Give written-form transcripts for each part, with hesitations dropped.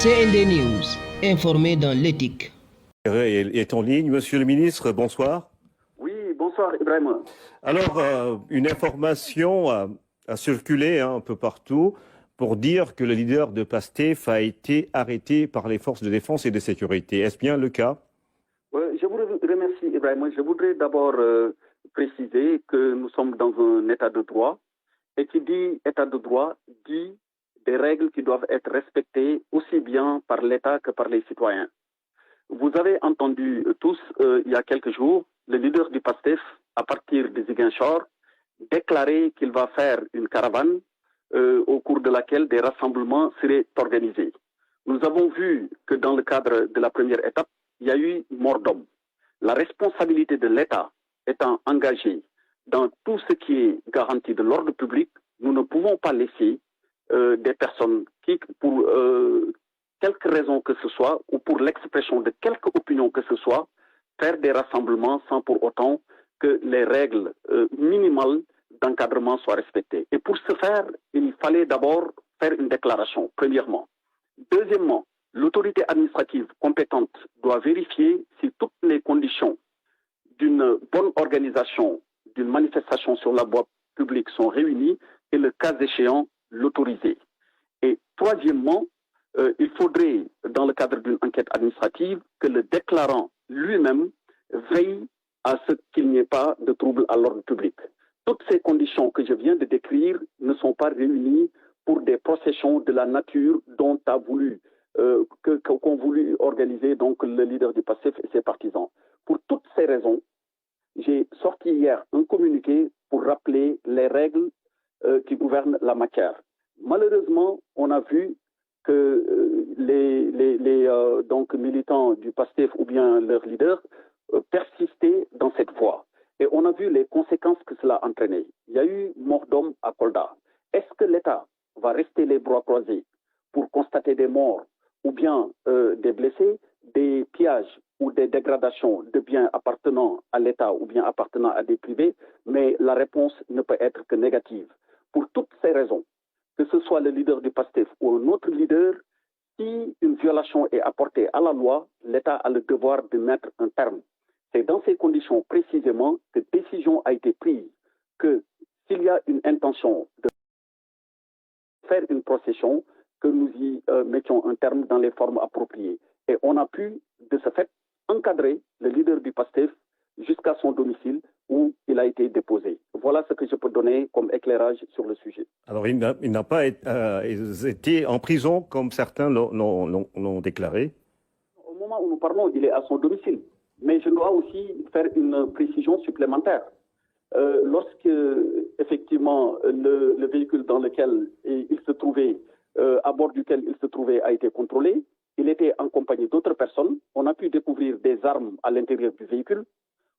CND News, informé dans l'éthique. Est en ligne. Monsieur le ministre, bonsoir. Oui, bonsoir Ibrahim. Alors, une information a circulé un peu partout pour dire que le leader de PASTEF a été arrêté par les forces de défense et de sécurité. Est-ce bien le cas? Je vous remercie Ibrahim. Je voudrais d'abord préciser que nous sommes dans un état de droit et qui dit état de droit dit des règles qui doivent être respectées aussi bien par l'État que par les citoyens. Vous avez entendu tous, il y a quelques jours, le leader du PASTEF, à partir de Ziguinchor, déclarer qu'il va faire une caravane au cours de laquelle des rassemblements seraient organisés. Nous avons vu que dans le cadre de la première étape, il y a eu mort d'homme. La responsabilité de l'État étant engagée dans tout ce qui est garantie de l'ordre public, nous ne pouvons pas laisser des personnes qui, pour quelque raison que ce soit, ou pour l'expression de quelque opinion que ce soit, faire des rassemblements sans pour autant que les règles minimales d'encadrement soient respectées. Et pour ce faire, il fallait d'abord faire une déclaration, premièrement. Deuxièmement, l'autorité administrative compétente doit vérifier si toutes les conditions d'une bonne organisation d'une manifestation sur la voie publique sont réunies et le cas échéant, l'autoriser. Et troisièmement, il faudrait, dans le cadre d'une enquête administrative, que le déclarant lui-même veille à ce qu'il n'y ait pas de trouble à l'ordre public. Toutes ces conditions que je viens de décrire ne sont pas réunies pour des processions de la nature dont a voulu qu'ont voulu organiser donc le leader du PASTEF et ses partisans. Pour toutes ces raisons, j'ai sorti hier un communiqué pour rappeler les règles qui gouvernent la matière. Malheureusement, on a vu que les donc militants du PASTEF ou bien leurs leaders persistaient dans cette voie. Et on a vu les conséquences que cela a entraîné. Il y a eu mort d'homme à Kolda. Est-ce que l'État va rester les bras croisés pour constater des morts ou bien des blessés, des pillages ou des dégradations de biens appartenant à l'État ou bien appartenant à des privés? Mais la réponse ne peut être que négative. Pour toutes ces raisons, que ce soit le leader du PASTEF ou un autre leader, si une violation est apportée à la loi, l'État a le devoir de mettre un terme. C'est dans ces conditions précisément que décision a été prise que s'il y a une intention de faire une procession, que nous y mettions un terme dans les formes appropriées. Et on a pu, de ce fait, encadrer le leader du PASTEF jusqu'à son domicile où il a été déposé. Voilà ce que je peux donner comme éclairage sur le sujet. Alors, il n'a pas été en prison comme certains l'ont déclaré. Au moment où nous parlons, il est à son domicile. Mais je dois aussi faire une précision supplémentaire. Lorsque, effectivement, le véhicule dans lequel il se trouvait, à bord duquel il se trouvait, a été contrôlé, il était en compagnie d'autres personnes. On a pu découvrir des armes à l'intérieur du véhicule.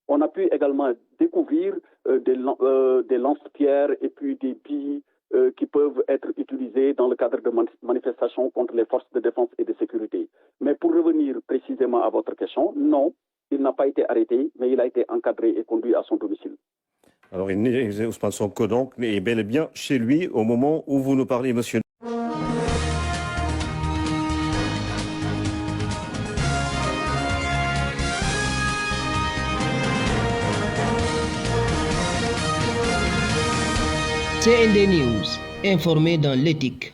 On a pu également découvrir des lance-pierres et puis des billes qui peuvent être utilisées dans le cadre de manifestations contre les forces de défense et de sécurité. Mais pour revenir précisément à votre question, non, il n'a pas été arrêté, mais il a été encadré et conduit à son domicile. Alors, Ousmane Sonko donc est bel et bien chez lui au moment où vous nous parlez, monsieur. CND News, informé dans l'éthique.